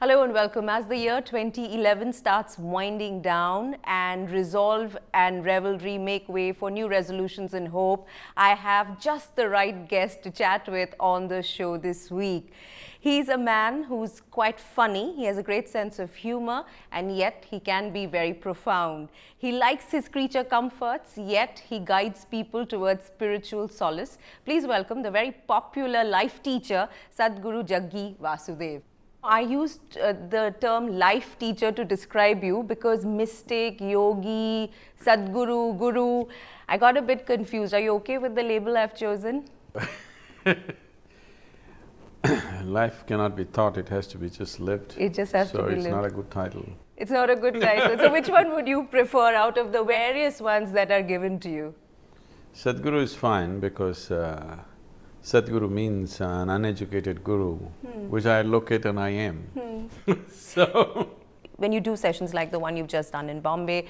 Hello and welcome. As the year 2011 starts winding down and resolve and revelry make way for new resolutions and hope, I have just the right guest to chat with on the show this week. He's a man who's quite funny, he has a great sense of humor, and yet he can be very profound. He likes his creature comforts, yet he guides people towards spiritual solace. Please welcome the very popular life teacher, Sadhguru Jaggi Vasudev. I used the term life teacher to describe you because mystic, yogi, Sadhguru, guru, I got a bit confused. Are you okay with the label I've chosen? Life cannot be taught, it has to be just lived. It just has to be lived. So it's not a good title. It's not a good title. So which one would you prefer out of the various ones that are given to you? Sadhguru is fine because Sadhguru means an uneducated guru, which I look at and I am. So… When you do sessions like the one you've just done in Bombay,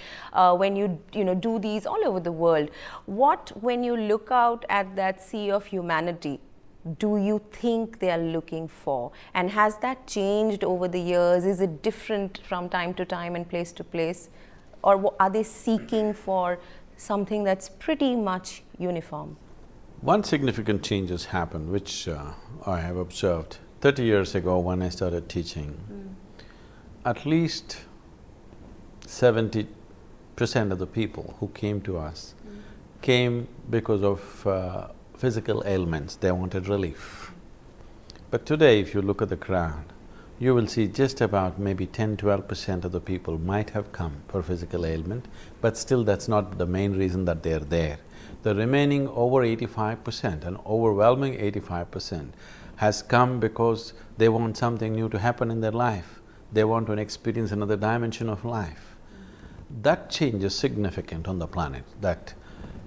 when you do these all over the world, when you look out at that sea of humanity, do you think they are looking for? And has that changed over the years? Is it different from time to time and place to place? Or are they seeking for something that's pretty much uniform? One significant change has happened, which I have observed 30 years ago when I started teaching. At least 70% of the people who came to us came because of physical ailments, they wanted relief. But today, if you look at the crowd, you will see just about maybe 10–12% of the people might have come for physical ailment, but still that's not the main reason that they're there. The remaining over 85%, an overwhelming 85%, has come because they want something new to happen in their life. They want to experience another dimension of life. That change is significant on the planet, that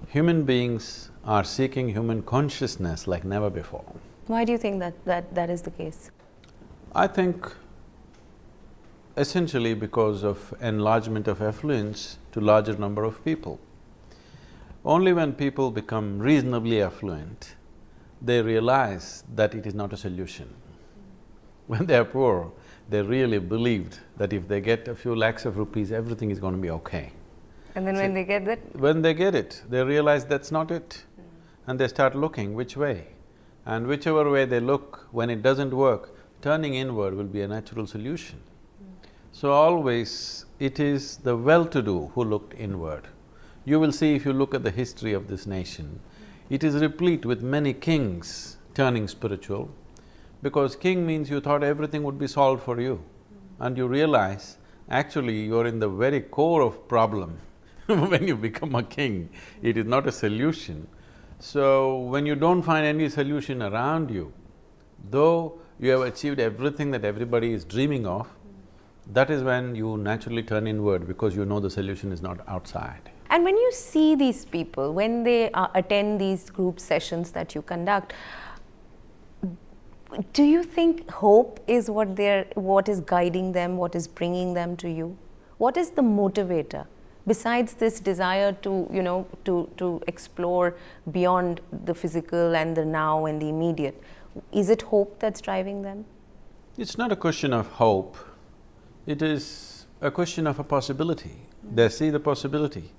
human beings are seeking human consciousness like never before. Why do you think that is the case? I think essentially because of enlargement of affluence to larger number of people. Only when people become reasonably affluent, they realize that it is not a solution. When they are poor, they really believed that if they get a few lakhs of rupees, everything is going to be okay. And then when they get that… When they get it, they realize that's not it. And they start looking which way. And whichever way they look, when it doesn't work, turning inward will be a natural solution. So always it is the well-to-do who looked inward. You will see if you look at the history of this nation, it is replete with many kings turning spiritual, because king means you thought everything would be solved for you, and you realize actually you're in the very core of problem when you become a king. It is not a solution. So when you don't find any solution around you, though you have achieved everything that everybody is dreaming of, that is when you naturally turn inward because you know the solution is not outside. And when you see these people, when they attend these group sessions that you conduct, do you think hope is what is guiding them, what is bringing them to you? What is the motivator besides this desire to, to explore beyond the physical and the now and the immediate? Is it hope that's driving them? It's not a question of hope, it is a question of a possibility. They see the possibility.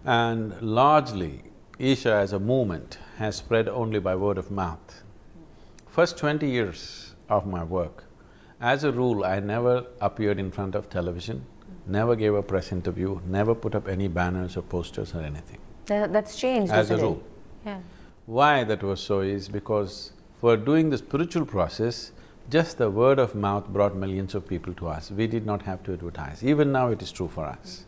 And largely, Isha as a movement has spread only by word of mouth. First 20 years of my work, as a rule, I never appeared in front of television, never gave a press interview, never put up any banners or posters or anything. That's changed, as a rule. Yeah. Why that was so is because for doing the spiritual process, just the word of mouth brought millions of people to us. We did not have to advertise. Even now it is true for us.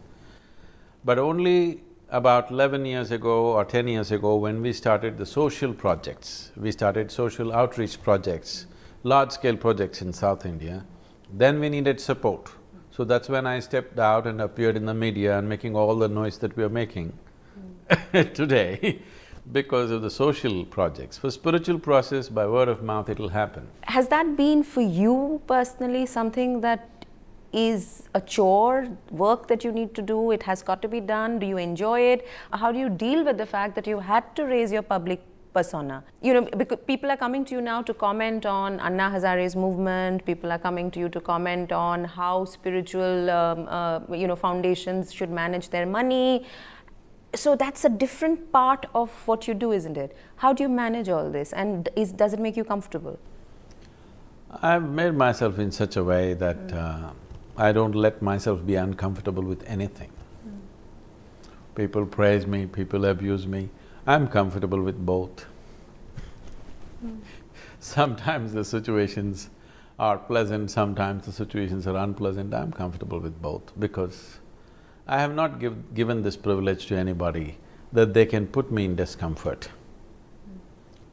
But only about 11 years ago or 10 years ago, when we started the social projects, we started social outreach projects, large-scale projects in South India, then we needed support. So that's when I stepped out and appeared in the media and making all the noise that we are making today because of the social projects. For spiritual process, by word of mouth, it'll happen. Has that been for you personally something that is a chore, work that you need to do, it has got to be done? Do you enjoy it? How do you deal with the fact that you had to raise your public persona. You know, because people are coming to you now to comment on Anna Hazare's movement, people are coming to you to comment on how spiritual, foundations should manage their money. So that's a different part of what you do, isn't it? How do you manage all this, and does it make you comfortable? I've made myself in such a way that I don't let myself be uncomfortable with anything. People praise me, people abuse me, I'm comfortable with both. Sometimes the situations are pleasant, sometimes the situations are unpleasant, I'm comfortable with both because I have not given this privilege to anybody that they can put me in discomfort.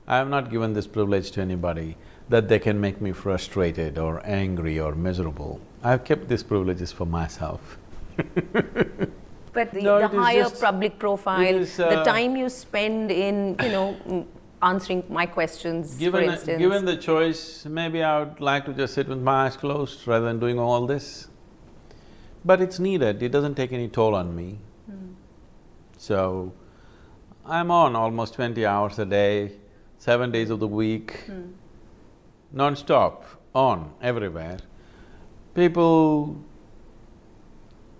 I have not given this privilege to anybody that they can make me frustrated or angry or miserable. I've kept these privileges for myself. But the higher public profile, the time you spend in, answering my questions, for instance. Given the choice, maybe I would like to just sit with my eyes closed rather than doing all this. But it's needed, it doesn't take any toll on me. So, I'm on almost 20 hours a day, 7 days of the week, non-stop, on, everywhere.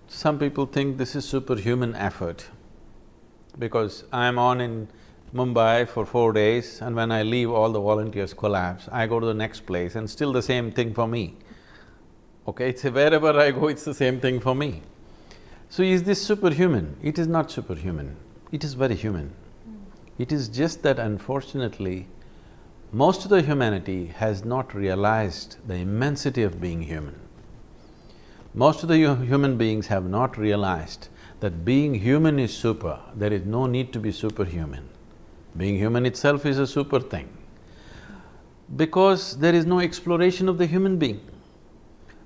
Some people think this is superhuman effort because I'm on in Mumbai for 4 days and when I leave all the volunteers collapse, I go to the next place and still the same thing for me. Okay, it's wherever I go, it's the same thing for me. So is this superhuman? It is not superhuman, it is very human. It is just that unfortunately, most of the humanity has not realized the immensity of being human. Most of the human beings have not realized that being human is super, there is no need to be superhuman. Being human itself is a super thing. Because there is no exploration of the human being.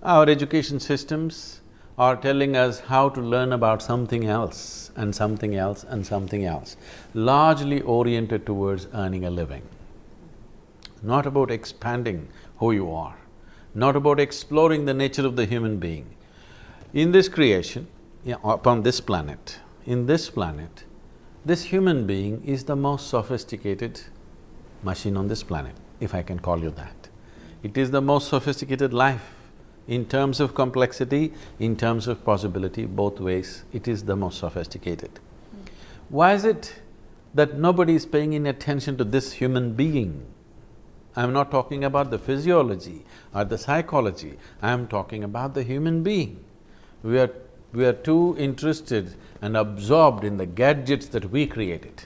Our education systems are telling us how to learn about something else and something else and something else, largely oriented towards earning a living. Not about expanding who you are, not about exploring the nature of the human being. In this creation, upon this planet, this human being is the most sophisticated machine on this planet, if I can call you that. It is the most sophisticated life. In terms of complexity, in terms of possibility, both ways, it is the most sophisticated. Why is it that nobody is paying any attention to this human being? I'm not talking about the physiology or the psychology, I'm talking about the human being. We are too interested and absorbed in the gadgets that we created.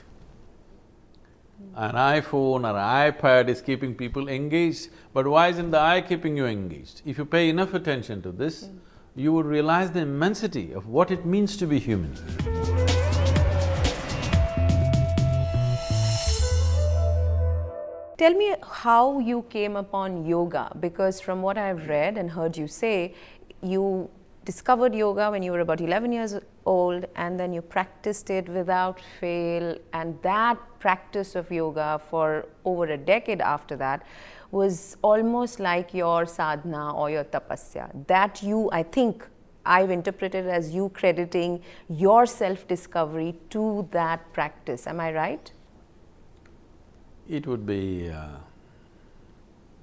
An iPhone or an iPad is keeping people engaged, but why isn't the eye keeping you engaged? If you pay enough attention to this, you would realize the immensity of what it means to be human. Tell me how you came upon yoga, because from what I've read and heard you say, you discovered yoga when you were about 11 years old and then you practiced it without fail, and that practice of yoga for over a decade after that was almost like your sadhana or your tapasya. That I think I've interpreted as you crediting your self-discovery to that practice. Am I right? It would be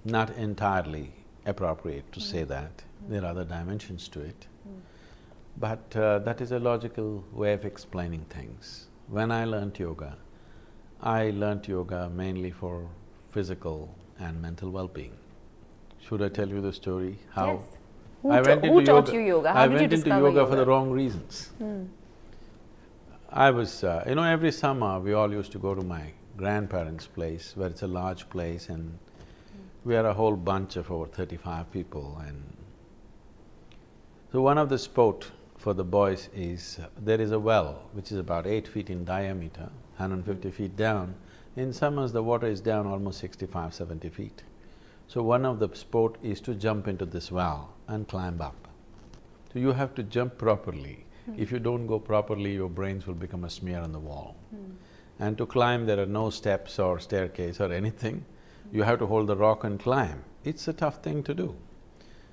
not entirely appropriate to say that. There are other dimensions to it. But that is a logical way of explaining things. When I learnt yoga mainly for physical and mental well-being. Should I tell you the story? How? Yes. Who taught you yoga? How did you discover yoga? I went into yoga for the wrong reasons. I was… every summer we all used to go to my grandparents' place, where it's a large place, and we are a whole bunch of over 35 people. And so one of the sport for the boys is, there is a well which is about 8 feet in diameter, 150 feet down. In summers the water is down almost 65, 70 feet. So one of the sport is to jump into this well and climb up. So you have to jump properly. If you don't go properly, your brains will become a smear on the wall. And to climb, there are no steps or staircase or anything. You have to hold the rock and climb. It's a tough thing to do.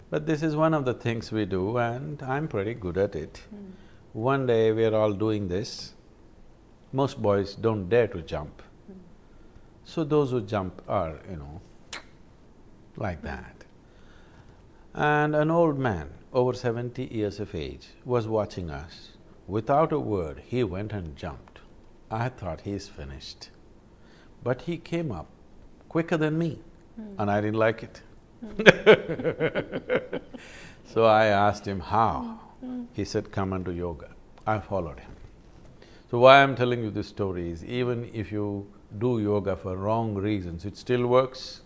But this is one of the things we do, and I'm pretty good at it. One day we're all doing this. Most boys don't dare to jump. So those who jump are, like that. And an old man, over 70 years of age, was watching us. Without a word, he went and jumped. I thought he's finished. But he came up quicker than me, and I didn't like it. So I asked him, how? He said, come and do yoga. I followed him. So why I'm telling you this story is, even if you do yoga for wrong reasons, it still works.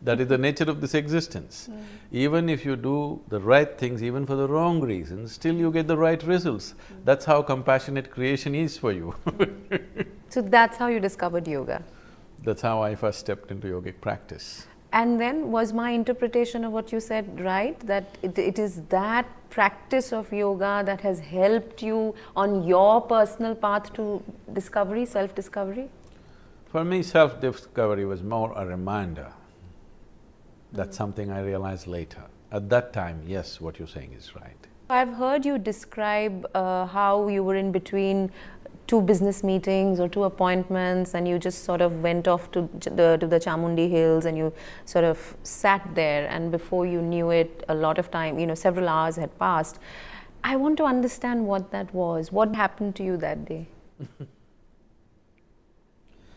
That is the nature of this existence. Even if you do the right things, even for the wrong reasons, still you get the right results. That's how compassionate creation is for you. So that's how you discovered yoga? That's how I first stepped into yogic practice. And then was my interpretation of what you said right? That it is that practice of yoga that has helped you on your personal path to discovery, self-discovery? For me, self-discovery was more a reminder. That's something I realized later. At that time, yes, what you're saying is right. I've heard you describe how you were in between two business meetings or two appointments, and you just sort of went off to the Chamundi Hills and you sort of sat there, and before you knew it, a lot of time, several hours had passed. I want to understand what that was. What happened to you that day?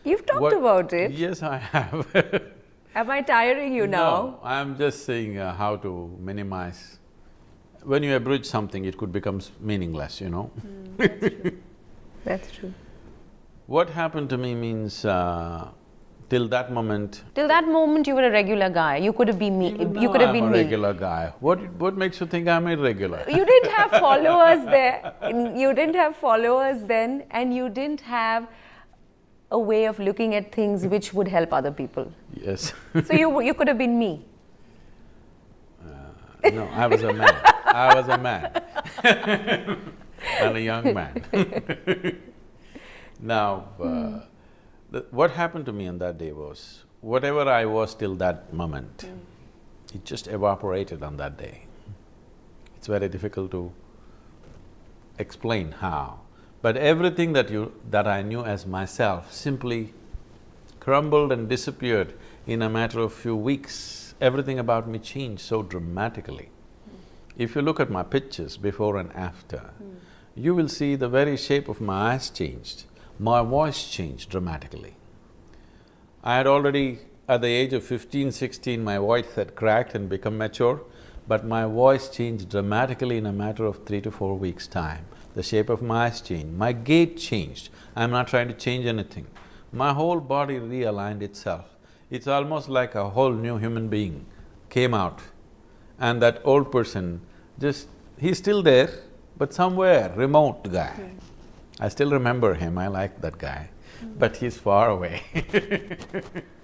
You've talked about it. Yes, I have. Am I tiring you now? No, I'm just saying how to minimize. When you abridge something, it could become meaningless, That's true. That's true. What happened to me means, till that moment… Till that moment, you were a regular guy. You could have been me. You could have been I'm me. a regular guy. What makes you think I'm irregular? You didn't have followers there. You didn't have followers then, and you didn't have a way of looking at things which would help other people. Yes. So you could have been me. No, I was a man. I was a man. And a young man. Now, what happened to me on that day was, whatever I was till that moment, it just evaporated on that day. It's very difficult to explain how. But everything that I knew as myself simply crumbled and disappeared in a matter of few weeks. Everything about me changed so dramatically. If you look at my pictures before and after, you will see the very shape of my eyes changed, my voice changed dramatically. I had already, at the age of 15, 16, my voice had cracked and become mature, but my voice changed dramatically in a matter of 3 to 4 weeks' time. The shape of my eyes changed, my gait changed. I'm not trying to change anything. My whole body realigned itself. It's almost like a whole new human being came out, and that old person he's still there, but somewhere, remote guy. I still remember him, I like that guy, but he's far away.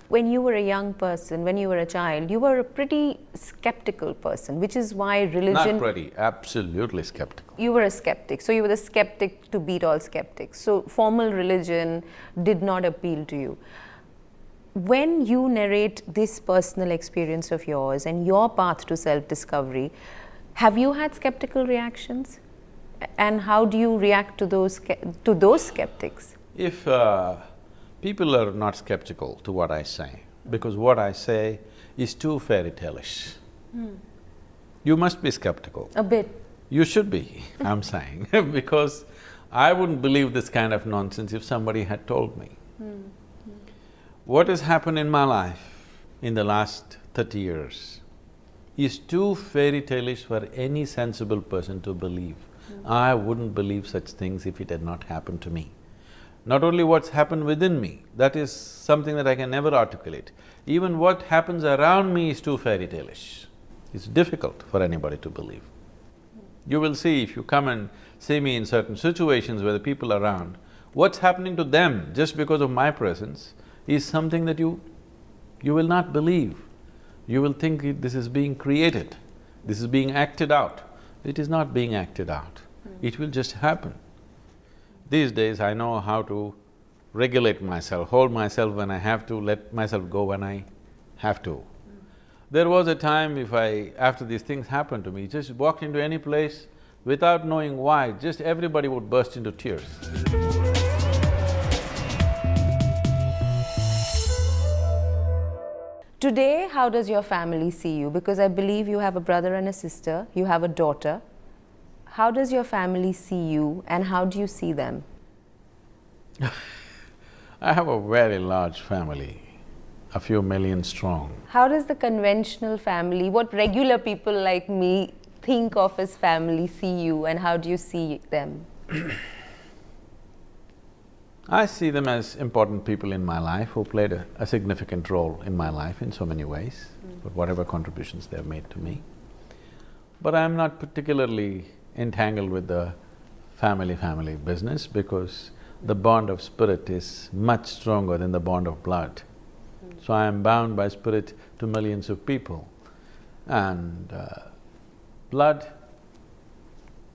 When you were a young person, when you were a child, you were a pretty skeptical person, which is why religion… Not pretty, absolutely skeptical. You were a skeptic, so you were the skeptic to beat all skeptics. So formal religion did not appeal to you. When you narrate this personal experience of yours and your path to self-discovery, have you had skeptical reactions? And how do you react to those skeptics? If people are not skeptical to what I say, because what I say is too fairy tale-ish, you must be skeptical. A bit. You should be, I'm saying, because I wouldn't believe this kind of nonsense if somebody had told me. What has happened in my life in the last 30 years is too fairy tale-ish for any sensible person to believe. I wouldn't believe such things if it had not happened to me. Not only what's happened within me, that is something that I can never articulate. Even what happens around me is too fairy tale-ish. It's difficult for anybody to believe. You will see if you come and see me in certain situations where the people are around, what's happening to them just because of my presence is something that you will not believe. You will think this is being created, this is being acted out. It is not being acted out, it will just happen. These days I know how to regulate myself, hold myself when I have to, let myself go when I have to. There was a time after these things happened to me, just walked into any place without knowing why, just everybody would burst into tears. Today, how does your family see you? Because I believe you have a brother and a sister, you have a daughter. How does your family see you and how do you see them? I have a very large family, a few million strong. How does the conventional family, what regular people like me think of as family, see you and how do you see them? I see them as important people in my life who played a significant role in my life in so many ways, for whatever contributions they've made to me. But I'm not particularly entangled with the family business because the bond of spirit is much stronger than the bond of blood. So I am bound by spirit to millions of people. And blood,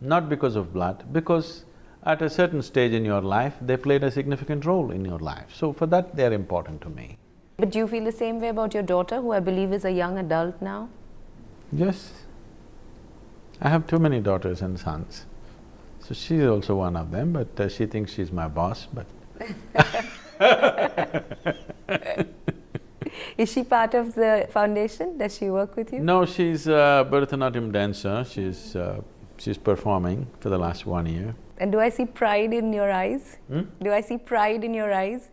not because of blood, because at a certain stage in your life, they played a significant role in your life. So for that, they're important to me. But do you feel the same way about your daughter, who I believe is a young adult now? Yes. I have too many daughters and sons. So she's also one of them, but she thinks she's my boss, but Is she part of the foundation? Does she work with you? no, she's a Bharatanatyam dancer. She's performing for the last 1 year. And do I see pride in your eyes? Do I see pride in your eyes?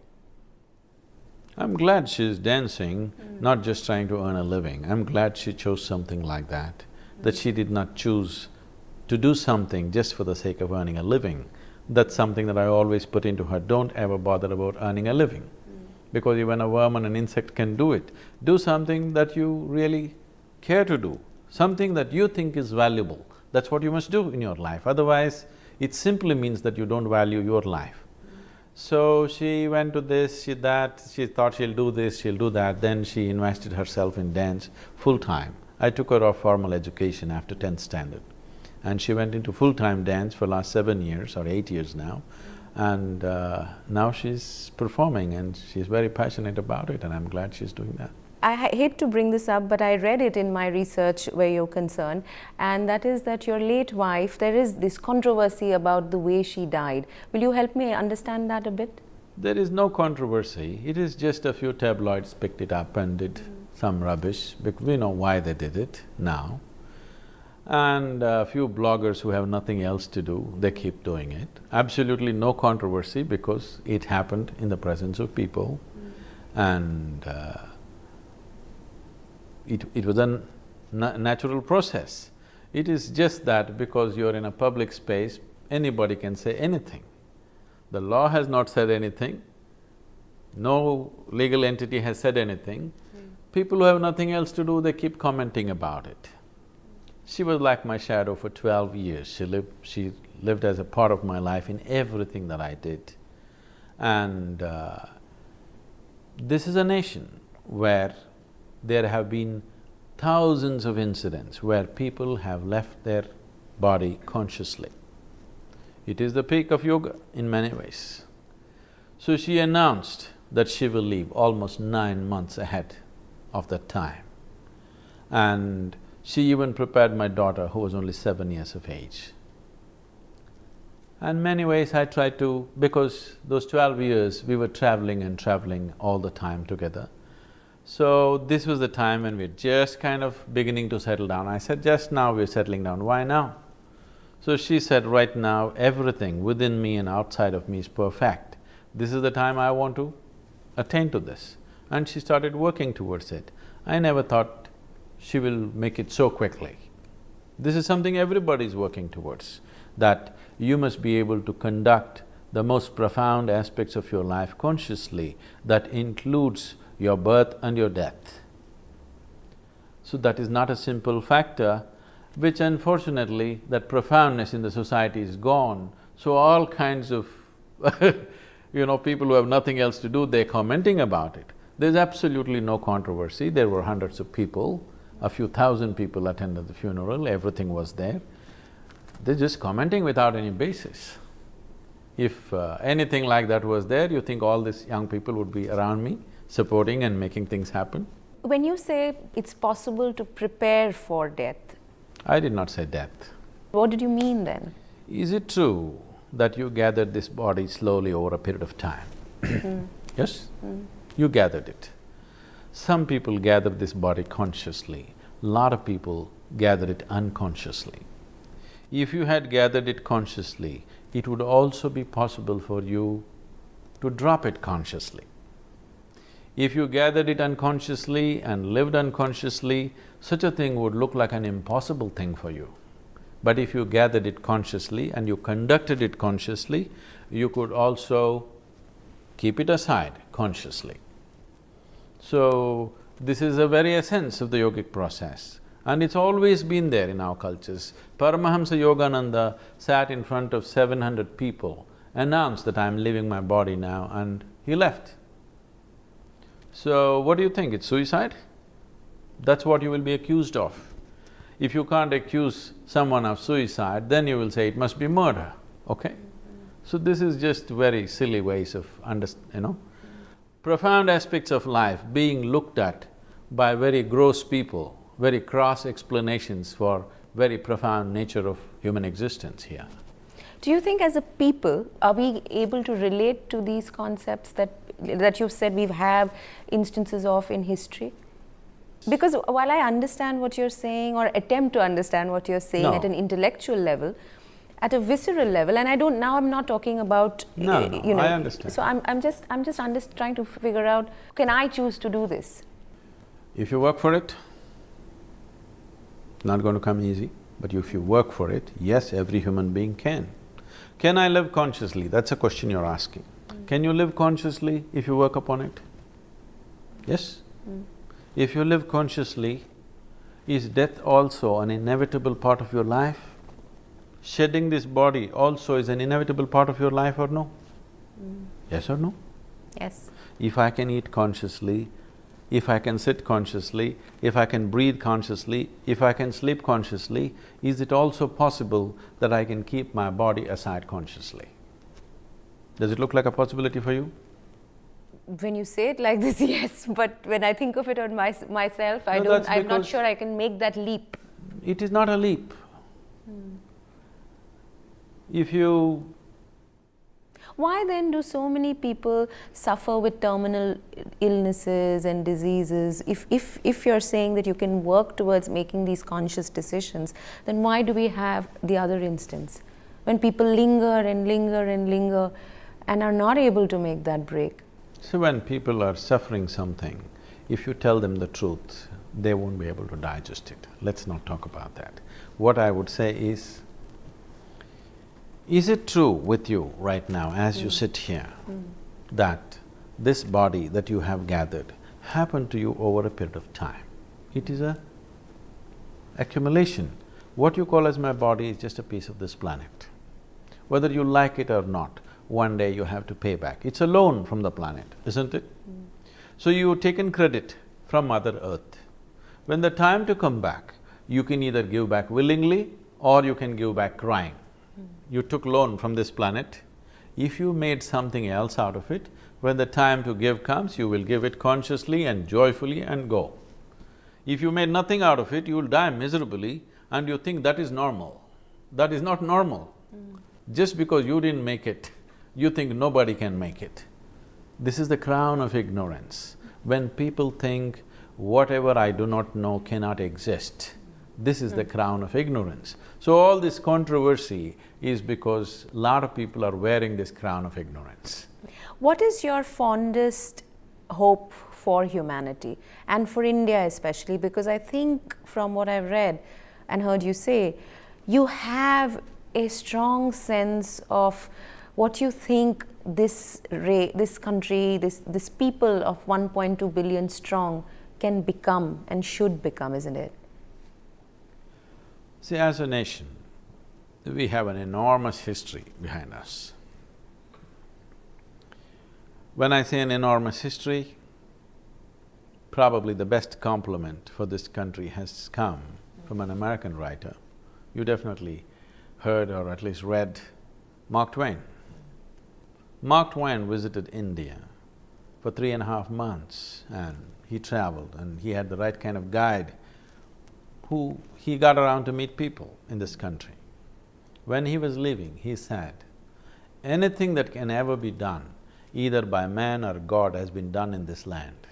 I'm glad she's dancing, not just trying to earn a living. I'm glad she chose something like that, that she did not choose to do something just for the sake of earning a living. That's something that I always put into her, don't ever bother about earning a living. Because even a worm and an insect can do it. Do something that you really care to do, something that you think is valuable. That's what you must do in your life, otherwise it simply means that you don't value your life. So she went to this, she that, she thought she'll do this, she'll do that, then she invested herself in dance full-time. I took her off formal education after 10th standard. And she went into full-time dance for last 7 years or 8 years now. And now she's performing and she's very passionate about it and I'm glad she's doing that. I hate to bring this up, but I read it in my research where you're concerned, and that is that your late wife, there is this controversy about the way she died. Will you help me understand that a bit? There is no controversy, it is just a few tabloids picked it up and did some rubbish, because we know why they did it now. And a few bloggers who have nothing else to do, they keep doing it. Absolutely no controversy because it happened in the presence of people and it was a natural process. It is just that because you're in a public space, anybody can say anything. The law has not said anything, no legal entity has said anything. People who have nothing else to do, they keep commenting about it. She was like my shadow for 12 years. She lived as a part of my life in everything that I did. And this is a nation where there have been thousands of incidents where people have left their body consciously. It is the peak of yoga in many ways. So she announced that she will leave almost 9 months ahead of that time. And she even prepared my daughter, who was only 7 years of age. And many ways I tried to… because those 12 years we were traveling and traveling all the time together. So this was the time when we're just kind of beginning to settle down. I said, just now we're settling down, why now? So she said, right now everything within me and outside of me is perfect. This is the time I want to attain to this. And she started working towards it. I never thought she will make it so quickly. This is something everybody is working towards, that you must be able to conduct the most profound aspects of your life consciously, that includes your birth and your death. So that is not a simple factor, which unfortunately, that profoundness in the society is gone. So all kinds of people who have nothing else to do, they're commenting about it. There's absolutely no controversy. There were hundreds of people, a few thousand people attended the funeral, everything was there. They're just commenting without any basis. If anything like that was there, you think all these young people would be around me, supporting and making things happen? When you say it's possible to prepare for death… I did not say death. What did you mean then? Is it true that you gathered this body slowly over a period of time? Yes? You gathered it. Some people gather this body consciously, lot of people gather it unconsciously. If you had gathered it consciously, it would also be possible for you to drop it consciously. If you gathered it unconsciously and lived unconsciously, such a thing would look like an impossible thing for you. But if you gathered it consciously and you conducted it consciously, you could also keep it aside consciously. So, this is the very essence of the yogic process, and it's always been there in our cultures. Paramahamsa Yogananda sat in front of 700 people, announced that I'm leaving my body now, and he left. So, what do you think? It's suicide? That's what you will be accused of. If you can't accuse someone of suicide, then you will say it must be murder, okay? So this is just very silly ways of profound aspects of life being looked at by very gross people, very cross explanations for very profound nature of human existence here. Do you think as a people, are we able to relate to these concepts that you've said we have instances of in history? Because while I understand what you're saying or attempt to understand what you're saying at an intellectual level, at a visceral level, and I'm not talking about… I understand. So I'm just trying to figure out, can I choose to do this? If you work for it, not going to come easy, but if you work for it, yes, every human being can. Can I live consciously? That's a question you're asking. Can you live consciously if you work upon it? Yes? If you live consciously, is death also an inevitable part of your life? Shedding this body also is an inevitable part of your life or no? Yes or no? Yes. If I can eat consciously, if I can sit consciously, if I can breathe consciously, if I can sleep consciously, is it also possible that I can keep my body aside consciously? Does it look like a possibility for you? When you say it like this, yes, but when I think of it on myself, I'm not sure I can make that leap. It is not a leap. If you… Why then do so many people suffer with terminal illnesses and diseases? If you're saying that you can work towards making these conscious decisions, then why do we have the other instance? When people linger and linger and linger and are not able to make that break. So when people are suffering something, if you tell them the truth, they won't be able to digest it. Let's not talk about that. What I would say is it true with you right now as you sit here that this body that you have gathered happened to you over a period of time? It is a accumulation. What you call as my body is just a piece of this planet. Whether you like it or not, one day you have to pay back. It's a loan from the planet, isn't it? So you've taken credit from Mother Earth. When the time to come back, you can either give back willingly or you can give back crying. You took loan from this planet. If you made something else out of it, when the time to give comes, you will give it consciously and joyfully and go. If you made nothing out of it, you will die miserably and you think that is normal. That is not normal. Just because you didn't make it, you think nobody can make it. This is the crown of ignorance. When people think, whatever I do not know cannot exist, this is the crown of ignorance. So all this controversy is because a lot of people are wearing this crown of ignorance. What is your fondest hope for humanity and for India especially? Because I think from what I've read and heard you say, you have a strong sense of what you think this country, this people of 1.2 billion strong can become and should become, isn't it? See, as a nation, we have an enormous history behind us. When I say an enormous history, probably the best compliment for this country has come from an American writer. You definitely heard or at least read Mark Twain. Mark Twain visited India for 3.5 months and he traveled and he had the right kind of guide who he got around to meet people in this country. When he was leaving, he said, anything that can ever be done, either by man or God, has been done in this land.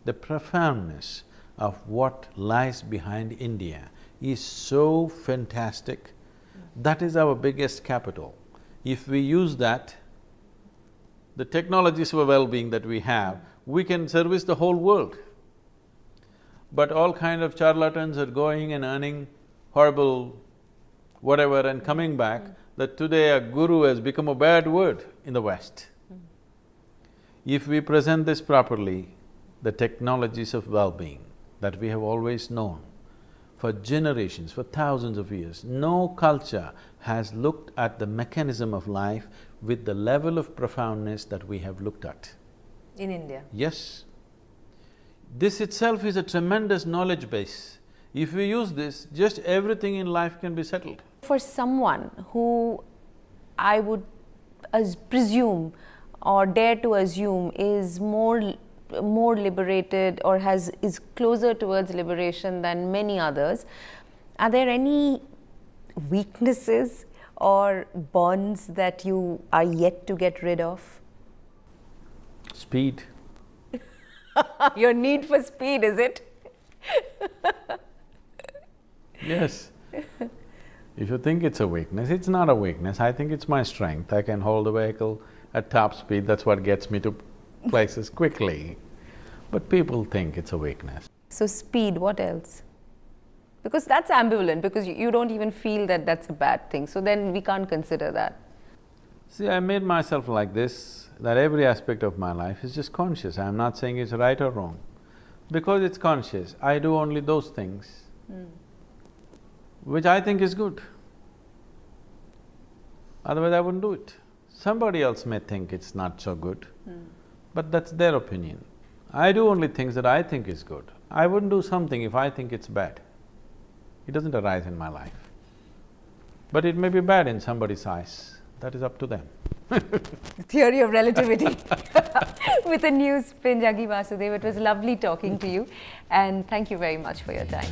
the profoundness of what lies behind India is so fantastic. That is our biggest capital. If we use that, the technologies for well-being that we have, we can service the whole world. But all kind of charlatans are going and earning horrible whatever and coming back, that today a guru has become a bad word in the West. If we present this properly, the technologies of well-being that we have always known for generations, for thousands of years, no culture has looked at the mechanism of life with the level of profoundness that we have looked at. In India? Yes. This itself is a tremendous knowledge base. If we use this, just everything in life can be settled. For someone who I would presume or dare to assume is more liberated or is closer towards liberation than many others, are there any weaknesses or bonds that you are yet to get rid of? Speed. Your need for speed, is it? Yes. If you think it's a weakness, it's not a weakness. I think it's my strength. I can hold a vehicle at top speed, that's what gets me to places quickly. But people think it's a weakness. So speed, what else? Because that's ambivalent, because you don't even feel that that's a bad thing, so then we can't consider that. See, I made myself like this, that every aspect of my life is just conscious. I'm not saying it's right or wrong. Because it's conscious, I do only those things which I think is good. Otherwise I wouldn't do it. Somebody else may think it's not so good, but that's their opinion. I do only things that I think is good. I wouldn't do something if I think it's bad. It doesn't arise in my life. But it may be bad in somebody's eyes, that is up to them. Theory of relativity with a new spin. Jaggi Vasudev, it was lovely talking to you, and thank you very much for your time.